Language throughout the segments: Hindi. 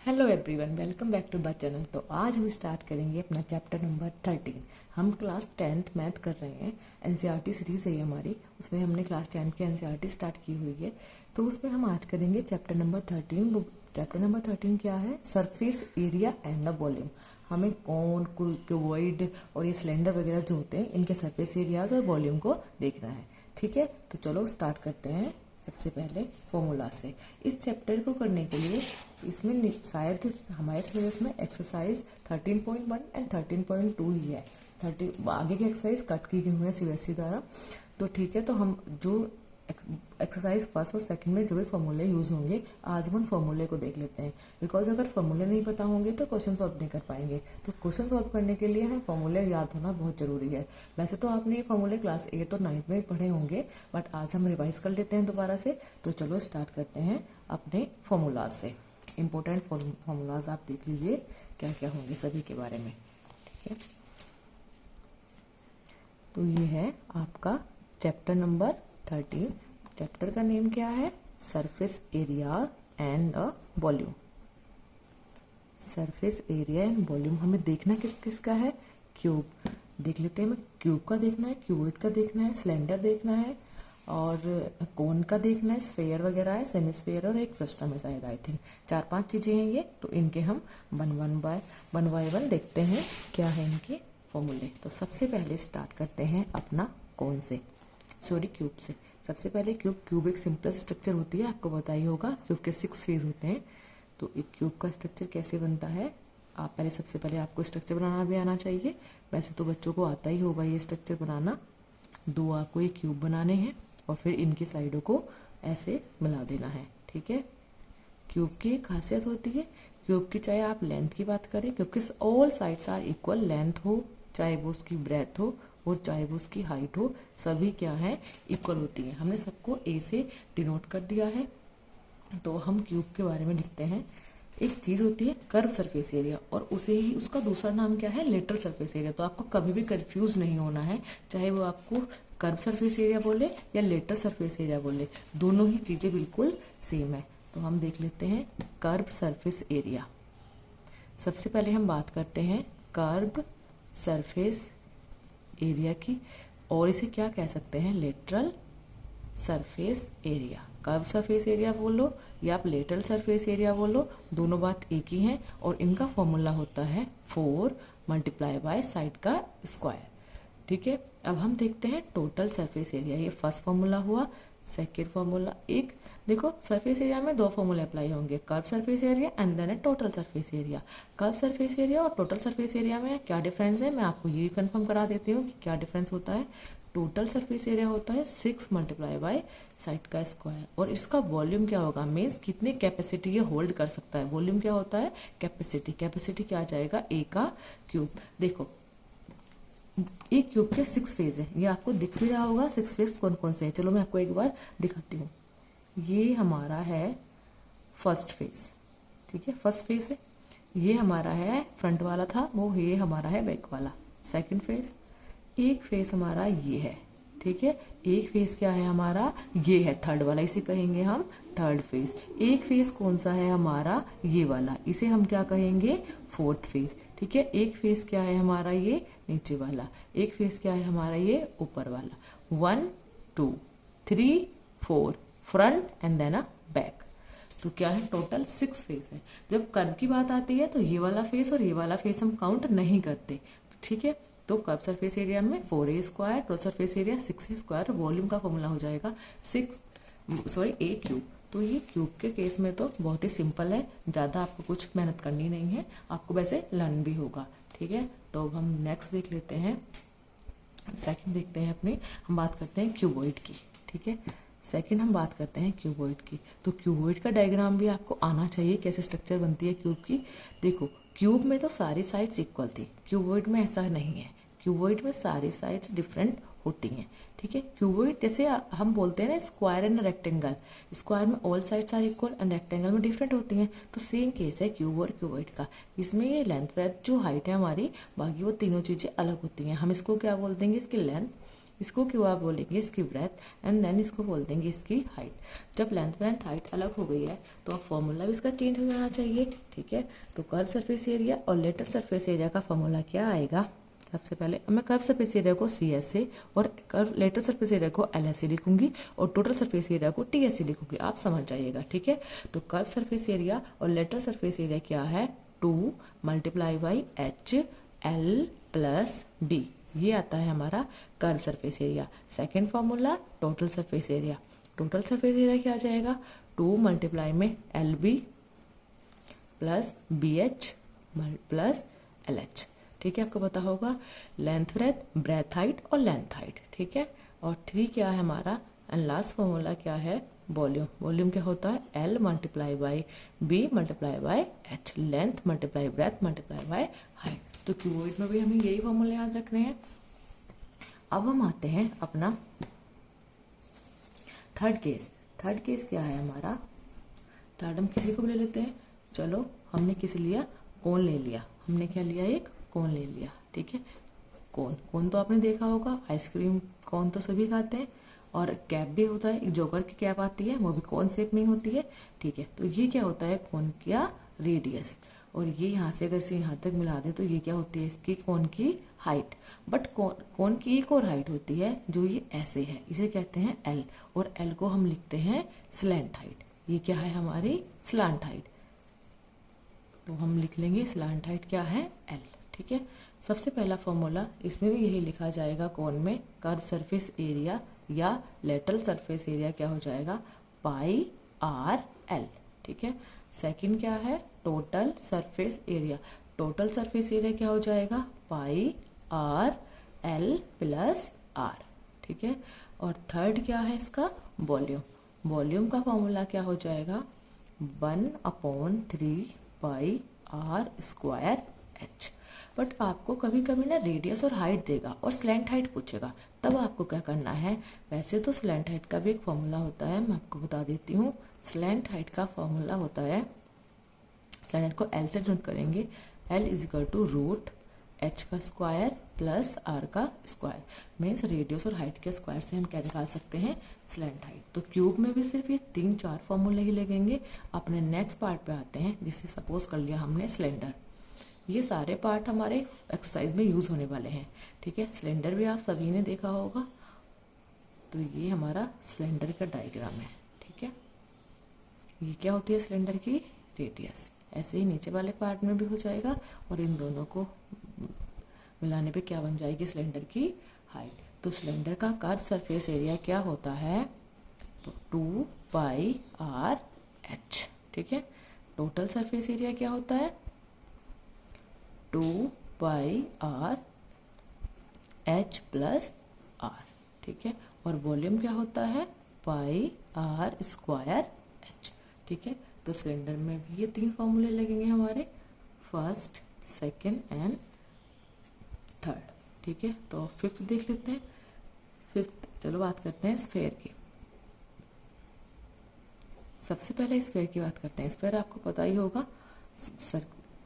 Hello everyone, welcome back to the channel. तो आज हम स्टार्ट करेंगे अपना चैप्टर नंबर 13। हम क्लास 10th मैथ कर रहे हैं। एनसीईआरटी सीरीज है ये हमारी, उसमें हमने क्लास 10th की एनसीईआरटी स्टार्ट की हुई है। तो उसमें हम आज करेंगे चैप्टर नंबर 13। चैप्टर नंबर 13 क्या है? Surface area and the volume. हमें कौन, क्यूबॉइड और ये सिलेंडर वगैरह जो होते हैं, इनके सरफेस एरियाज और वॉल्यूम को देखना है। ठीक है, तो चलो स्टार्ट करते हैं। सबसे पहले फॉर्मूला से इस चैप्टर को करने के लिए इसमें शायद हमारे सिलेबस में एक्सरसाइज 13.1 एंड 13.2 ही है। 30 आगे की एक्सरसाइज कट की गई हुई है सीबीएसई द्वारा। तो ठीक है, तो हम जो एक्सरसाइज फर्स्ट और सेकंड में जो भी फॉर्मूले यूज होंगे, आज हम उन फॉर्मूले को देख लेते हैं। बिकॉज अगर फॉर्मूले नहीं पता होंगे तो क्वेश्चन सॉल्व नहीं कर पाएंगे। तो क्वेश्चन सॉल्व करने के लिए हमें फॉर्मूले याद होना बहुत जरूरी है। वैसे तो आपने ये फॉर्मूले क्लास 8 और 9 में ही पढ़े होंगे, बट आज हम रिवाइज कर लेते हैं दोबारा से। तो चलो स्टार्ट करते हैं अपने फॉर्मूलाज से। इंपॉर्टेंट फॉर्मूलाज आप देख लीजिए क्या क्या होंगे सभी के बारे में। ठीक है, तो ये है आपका चैप्टर नंबर 13। चैप्टर का नेम क्या है? Surface area and the volume. Surface area and volume हमें देखना किस किस का है? क्यूब देख लेते हैं। हमें क्यूब का देखना है, क्यूबॉइड का देखना है, सिलेंडर देखना है, और कोन का देखना है, स्फेयर वगैरह है, सेमी स्फेयर और एक फ्रस्टम है शायद। आई थिंक 4-5 चीजें हैं ये। तो इनके हम वन बाय वन देखते हैं क्या है इनके फॉर्मूले। तो सबसे पहले स्टार्ट करते हैं अपना कौन से, सॉरी क्यूब से। सबसे पहले क्यूब एक सिंपलेस्ट स्ट्रक्चर होती है, आपको पता ही होगा। क्यूब के 6 फेज होते हैं। तो एक क्यूब का स्ट्रक्चर कैसे बनता है, आप पहले सबसे पहले आपको स्ट्रक्चर बनाना भी आना चाहिए। वैसे तो बच्चों को आता ही होगा ये स्ट्रक्चर बनाना। 2 आपको ये क्यूब बनाने हैं और फिर इनकी साइडों को ऐसे मिला देना है। ठीक है, क्यूब की एक खासियत होती है, क्यूब की चाहे आप लेंथ की बात करें, क्योंकि all sides are equal, length हो चाहे वो उसकी ब्रेथ हो और चाहे वो उसकी हाइट हो, सभी क्या है? इक्वल होती है। हमने सबको ए से डिनोट कर दिया है। तो हम क्यूब के बारे में लिखते हैं। एक चीज होती है कर्व सरफेस एरिया, और उसे ही उसका दूसरा नाम क्या है? Lateral surface area. तो आपको कभी भी कंफ्यूज नहीं होना है, चाहे वो आपको कर्व सरफेस एरिया बोले या लेटरल सरफेस एरिया बोले, दोनों ही चीजें बिल्कुल सेम है। तो हम देख लेते हैं कर्व सरफेस एरिया। सबसे पहले हम बात करते हैं कर्व सरफेस एरिया की, और इसे क्या कह सकते हैं? Lateral surface area. Curve surface area बोलो या आप लेटरल सरफेस एरिया बोलो, दोनों बात एक ही है। और इनका फॉर्मूला होता है 4 मल्टीप्लाई बाय साइड का स्क्वायर। ठीक है, अब हम देखते हैं टोटल सरफेस एरिया। ये फर्स्ट फॉर्मूला हुआ। सेकेंड फॉर्मूला, एक देखो सरफेस एरिया में 2 फॉर्मूले अप्लाई होंगे, curve surface area and then total surface area. Curve surface area और टोटल सरफेस एरिया में क्या डिफरेंस है, मैं आपको ये कंफर्म करा देती हूँ कि क्या डिफरेंस होता है। टोटल सरफेस एरिया होता है 6 मल्टीप्लाई बाय साइड का स्क्वायर, और इसका वॉल्यूम क्या होगा? मीन्स कितनी कैपेसिटी ये होल्ड कर सकता है। वॉल्यूम क्या होता है? कैपेसिटी। कैपेसिटी क्या आ जाएगा? ए का क्यूब। देखो एक क्यूब के 6 फेज है, ये आपको दिख भी रहा होगा 6 फेज कौन कौन से है। चलो मैं आपको एक बार दिखाती हूँ। ये हमारा है फर्स्ट फेज। ठीक है, फर्स्ट फेज है। ये हमारा है फ्रंट वाला था वो, ये हमारा है बैक वाला सेकंड फेज। एक फेज हमारा ये है। ठीक है, एक फेज क्या है हमारा? ये है थर्ड वाला, इसे कहेंगे हम थर्ड फेज। एक फेज कौन सा है हमारा? ये वाला, इसे हम क्या कहेंगे? Fourth phase. ठीक है, एक फेज क्या है हमारा? ये नीचे वाला। एक फेज क्या है हमारा? ये ऊपर वाला। 1 2 3 4 front and then a back. तो क्या है? टोटल 6 फेज है। जब कर्व की बात आती है तो ये वाला फेज और ये वाला फेज हम काउंट नहीं करते। ठीक है, तो कर्व सरफेस एरिया में 4a square, total surface area 6a square, volume का फॉर्मूला हो जाएगा a क्यूब। तो ये क्यूब के केस में तो बहुत ही सिंपल है, ज्यादा आपको कुछ मेहनत करनी नहीं है, आपको वैसे लर्न भी होगा। ठीक है, तो अब हम नेक्स्ट देख लेते हैं। सेकंड देखते हैं अपने, हम बात करते हैं क्यूबॉइड की। ठीक है, सेकंड हम बात करते हैं क्यूबॉइड की। तो क्यूबॉइड का डायग्राम भी आपको आना चाहिए, कैसे स्ट्रक्चर बनती है क्यूब की। देखो क्यूब में तो सारी साइड्स इक्वल थी, क्यूबॉइड में ऐसा नहीं है। क्यूबॉइड में सारी साइड्स डिफरेंट होती हैं। ठीक है, क्यूबॉइड जैसे हम बोलते हैं ना स्क्वायर एंड रेक्टेंगल, स्क्वायर में all sides are equal and rectangle में डिफरेंट होती हैं। तो सेम केस है क्यूब और क्यूबॉइड का। इसमें ये लेंथ ब्रेथ जो हाइट है हमारी, बाकी वो तीनों चीजें अलग होती हैं। हम इसको क्या बोल देंगे? इसकी लेंथ इसको क्यों आप बोलेंगे इसकी ब्रेथ एंड देन इसको बोल देंगे इसकी हाइट। जब लेंथ ब्रेथ हाइट अलग हो गई है तो अब फॉर्मूला भी इसका चेंज हो जाना चाहिए, ठीक है। तो कर्व सरफेस एरिया और लेटरल सरफेस एरिया का फॉर्मूला क्या आएगा, सबसे पहले मैं कर्व सरफेस एरिया को सी एस से और कर्व लेटरल सरफेस एरिया को एल एस से लिखूंगी और टोटल सरफेस एरिया को टी एस से लिखूंगी, आप समझ जाइएगा, ठीक है। तो कर्व सरफेस एरिया और लेटरल सरफेस एरिया क्या है, 2 multiply by H L plus B, ये आता है हमारा curve surface area. Second formula total surface area, total surface area क्या आ जाएगा, 2 मल्टीप्लाई में L B plus B H plus L H, ठीक है। आपको पता होगा लेंथ ब्रेथ, ब्रेथ हाइट और लेंथ हाइट, ठीक है। और 3 क्या है हमारा, एंड लास्ट फॉर्मूला क्या है, वॉल्यूम। वॉल्यूम क्या होता है, L multiply by B multiply by H, length multiply breadth multiply by height. तो क्यूबॉइड में भी हमें यही फॉर्मूले याद रखने हैं। अब हम आते हैं अपना थर्ड केस। थर्ड केस क्या है हमारा, थर्ड हम किसी को भी ले लेते हैं। चलो हमने किसी लिया, कोन ले लिया, हमने क्या लिया, एक कोन ले लिया, ठीक है। कोन, कोन तो आपने देखा होगा, आइसक्रीम कोन तो सभी खाते हैं, और कैप भी होता है, एक जोकर की कैप आती है, वो भी कोन शेप में होती है, ठीक है। तो ये क्या होता है, कोन का रेडियस, और ये यहाँ से अगर से यहाँ तक मिला दे तो ये क्या होती है, इसकी कोन की हाइट। बट कोन की एक और हाइट होती है जो ये ऐसे है, इसे कहते हैं एल, और एल को हम लिखते हैं स्लैंट हाइट। ये क्या है हमारी स्लैंट हाइट, तो हम लिख लेंगे स्लैंट हाइट क्या है, एल, ठीक है। सबसे पहला फॉर्मूला इसमें भी यही लिखा जाएगा, कोन में कर्व सरफेस एरिया या लेटरल सरफेस एरिया क्या हो जाएगा, पाई आर एल, ठीक है। सेकंड क्या है, total surface area, total surface area क्या हो जाएगा, पाई आर एल प्लस आर, ठीक है। और थर्ड क्या है इसका, वॉल्यूम। वॉल्यूम का फॉर्मूला क्या हो जाएगा, 1/3 पाई आर स्क्वायर एच। बट आपको कभी कभी ना रेडियस और हाइट देगा और स्लैंट हाइट पूछेगा, तब आपको क्या करना है, वैसे तो स्लैंट हाइट का भी एक फॉर्मूला होता है, मैं आपको बता देती हूँ। स्लैंट हाइट का फॉर्मूला होता है, स्लैंट हाइट को एल से डिनोट करेंगे, L is equal to root H का स्क्वायर प्लस आर का स्क्वायर, मीन्स रेडियस और हाइट के स्क्वायर से हम क्या निकाल सकते हैं, स्लैंट हाइट। तो क्यूब में भी सिर्फ ये 3-4 फॉर्मूले ही लगेंगे। अपने नेक्स्ट पार्ट पे आते हैं, जिसे सपोज कर लिया हमने सिलेंडर। ये सारे पार्ट हमारे एक्सरसाइज में यूज होने वाले हैं, ठीक है। सिलेंडर भी आप सभी ने देखा होगा, तो ये हमारा सिलेंडर का डायग्राम है, ठीक है। ये क्या होती है सिलेंडर की रेडियस, ऐसे ही नीचे वाले पार्ट में भी हो जाएगा, और इन दोनों को मिलाने पे क्या बन जाएगी, सिलेंडर की हाइट। तो सिलेंडर का कर्व सरफेस एरिया क्या होता है, तो 2 पाई आर एच, ठीक है। टोटल सरफेस एरिया क्या होता है, 2 pi R H plus are, ठीक है। और वॉल्यूम क्या होता है, पाई आर स्क्वायर एच, ठीक है। तो सिलेंडर में भी ये 3 फॉर्मूले लगेंगे हमारे, फर्स्ट, सेकेंड एंड थर्ड, ठीक है। तो फिफ्थ देख लेते हैं। फिफ्थ, चलो बात करते हैं स्फेयर की। सबसे पहले स्फेयर की बात करते हैं। स्फेयर आपको पता ही होगा,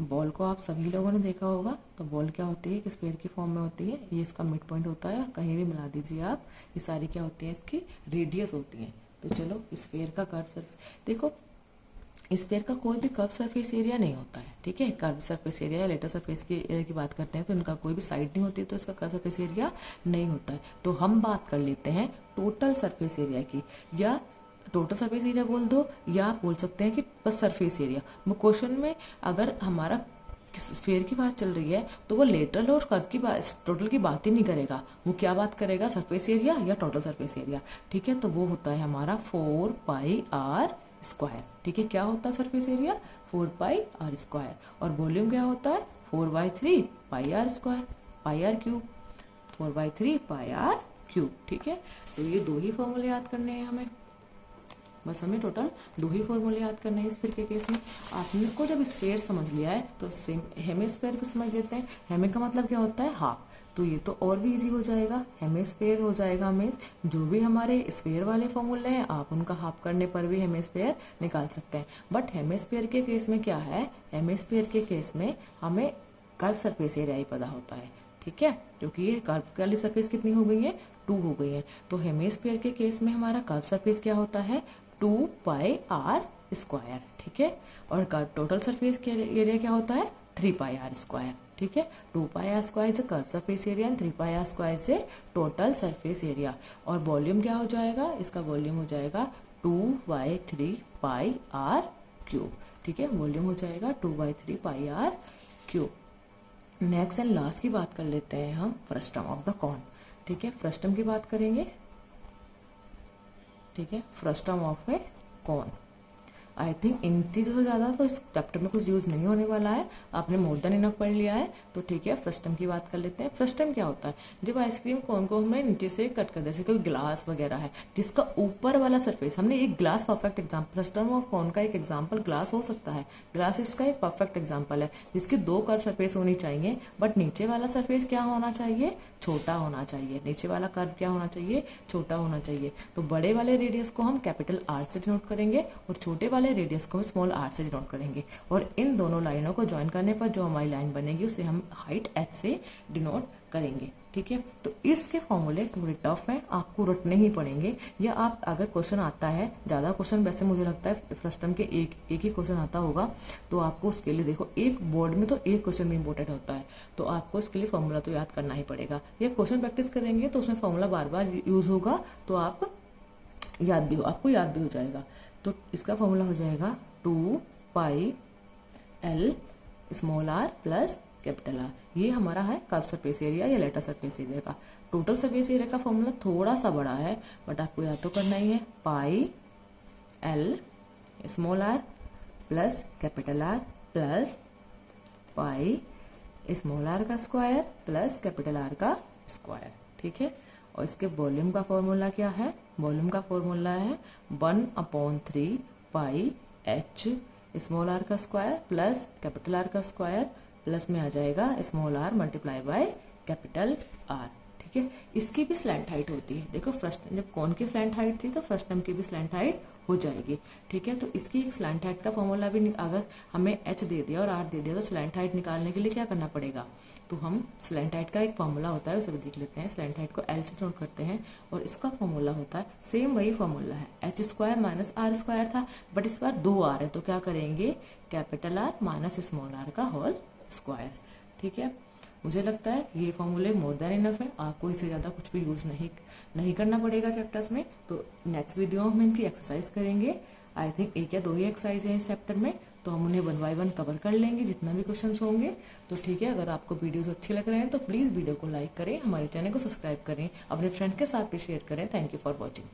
बॉल को आप सभी लोगों ने देखा होगा। तो बॉल क्या होती है, एक स्फेयर की फॉर्म में होती है, ये इसका मिड पॉइंट होता है, कहीं भी मिला दीजिए आप, ये सारी क्या होती है, इसकी रेडियस होती है। तो चलो स्फेयर का कर्व सरफेस देखो, स्फेयर का कोई भी कर्व सरफेस एरिया नहीं होता है, ठीक है। कर्व सरफेस एरिया या लेटर सरफेस के एरिया की बात करते हैं तो इनका कोई भी साइड नहीं होती, तो इसका कर्व सरफेस एरिया नहीं होता है। तो हम बात कर लेते हैं टोटल सरफेस एरिया की, या टोटल सरफेस एरिया बोल दो, या आप बोल सकते हैं कि बस सरफेस एरिया। वो क्वेश्चन में अगर हमारा स्फेयर की बात चल रही है तो वो लेटरल और कर्व की बात, टोटल की बात ही नहीं करेगा, वो क्या बात करेगा, सरफेस एरिया या टोटल सरफेस एरिया, ठीक है। तो वो होता है हमारा 4 पाई आर स्क्वायर, ठीक है। क्या होता है surface area, 4 pi are square. और वॉल्यूम क्या होता है, 4/3 pi are square, pi r cube, 4/3 pi r cube, ठीक है। तो ये 2 ही फॉर्मूले याद करने हैं हमें, बस हमें टोटल 2 ही फॉर्मूले याद करने हैं स्फीयर के केस में। आपने को जब स्फीयर समझ लिया है तो हेमिस्फीयर भी समझ लेते हैं। हेमी का मतलब क्या होता है, हाफ, तो ये तो और भी इजी हो जाएगा, हेमिस्फीयर हो जाएगा। मीन्स जो भी हमारे स्फीयर वाले फॉर्मूले हैं आप उनका हाफ करने पर भी हेमिस्फीयर निकाल सकते हैं। बट हेमिस्फीयर के केस में क्या है, हेमिस्फीयर के केस में हमें कर्व सरफेस एरिया ही पता होता है, ठीक है, क्योंकि ये कर्व वाली सरफेस कितनी हो गई है, 2 हो गई है। तो हेमिस्फीयर के केस में हमारा कर्व सरफेस क्या होता है, 2 पाई आर स्क्वायर, ठीक है। और टोटल सरफेस एरिया क्या होता है, 3 पाई आर स्क्वायर, ठीक है। 2 पाई आर स्क्वायर से curve surface area and 3 pi are square से टोटल सरफेस एरिया। और वॉल्यूम क्या हो जाएगा, इसका वॉल्यूम हो जाएगा 2/3 पाई आर क्यूब, ठीक है। वॉल्यूम हो जाएगा 2/3 pi r cube. Next and last की बात कर लेते हैं हम, फ्रस्टम ऑफ द कॉन, ठीक है। फ्रस्टम की बात करेंगे, ठीक है। Frustum of a cone, I think इन चीज़ों से ज़्यादा तो इस चैप्टर में कुछ यूज़ नहीं होने वाला है, आपने मोर देन इनफ पढ़ लिया है। तो ठीक है, फ्रस्टम की बात कर लेते हैं। फ्रस्टम क्या होता है, जब आइसक्रीम कोन को हमने नीचे से कट कर, जैसे कोई ग्लास वगैरह है जिसका ऊपर वाला सरफेस, हमने एक glass perfect example, frustum of cone का एक एग्जाम्पल ग्लास हो सकता है। ग्लास इसका एक परफेक्ट एग्जाम्पल है जिसकी 2 कर्व सरफेस होनी चाहिए, बट नीचे वाला सरफेस क्या होना चाहिए, छोटा होना चाहिए। नीचे वाला कर्व क्या होना चाहिए, छोटा होना चाहिए। तो बड़े वाले रेडियस को हम कैपिटल आर से डिनोट करेंगे और छोटे वाले रेडियस को हम स्मॉल आर से डिनोट करेंगे। और इन दोनों लाइनों को ज्वाइन करने पर जो हमारी लाइन बनेगी उसे हम हाइट एच से डिनोट करेंगे, ठीक है। तो इसके फॉर्मूले थोड़े टफ हैं, आपको रटने ही पड़ेंगे, या आप अगर क्वेश्चन आता है, ज्यादा क्वेश्चन वैसे मुझे लगता है फ्रस्टम के एक ही क्वेश्चन आता होगा, तो आपको उसके लिए देखो एक बोर्ड में तो एक क्वेश्चन भी इंपॉर्टेंट होता है, तो आपको इसके लिए फॉर्मूला तो याद करना ही पड़ेगा। या क्वेश्चन प्रैक्टिस करेंगे तो उसमें फॉर्मूला बार बार यूज होगा, तो आप आपको याद भी हो जाएगा। तो इसका फॉर्मूला हो जाएगा 2 pi L small R plus capital R. ये हमारा है कर्व सरफेस एरिया या लेटर सरफेस एरिया का। टोटल सरफेस एरिया का फॉर्मूला थोड़ा सा बड़ा है, बट आपको याद तो करना ही है, pi L small R plus capital R plus pi small R का स्क्वायर प्लस कैपिटल आर का स्क्वायर, ठीक है। और इसके वॉल्यूम का फॉर्मूला क्या है, वॉल्यूम का फॉर्मूला है 1/3 पाई एच स्मॉल आर का स्क्वायर प्लस कैपिटल आर का स्क्वायर, प्लस में आ जाएगा small R multiply by capital R, ठीक है। इसकी भी स्लैंट हाइट होती है, देखो फ्रस्ट जब कौन की स्लैंट हाइट थी तो फ्रस्टम की भी स्लैंट हाइट हो जाएगी, ठीक है। तो इसकी एक स्लैंट हाइट का फॉर्मूला भी, अगर हमें एच दे दिया और आर दे दिया तो स्लैंट हाइट निकालने के लिए क्या करना पड़ेगा, तो हम स्लैंट हाइट का एक फॉर्मूला होता है उसे भी देख लेते हैं। स्लैंट हाइट को एल से नोट करते हैं और इसका फॉर्मूला होता है सेम वही फॉर्मूला है, H square minus R square था, बट इस बार 2 आर है तो क्या करेंगे, capital R minus small R का होल स्क्वायर, ठीक है। मुझे लगता है ये फॉर्मूले मोर देन इनफ है, आपको इससे ज्यादा कुछ भी यूज नहीं करना पड़ेगा चैप्टर्स में। तो नेक्स्ट वीडियो में इनकी एक्सरसाइज करेंगे, आई थिंक 1 या 2 ही एक्सरसाइज है इस चैप्टर में, तो हम उन्हें 1 बाय 1 कवर कर लेंगे जितना भी क्वेश्चन होंगे। तो ठीक है, अगर आपको वीडियोस अच्छे लग रहे हैं तो प्लीज वीडियो को लाइक करें, हमारे चैनल को सब्सक्राइब करें, अपने फ्रेंड्स के साथ भी शेयर करें। Thank you for watching.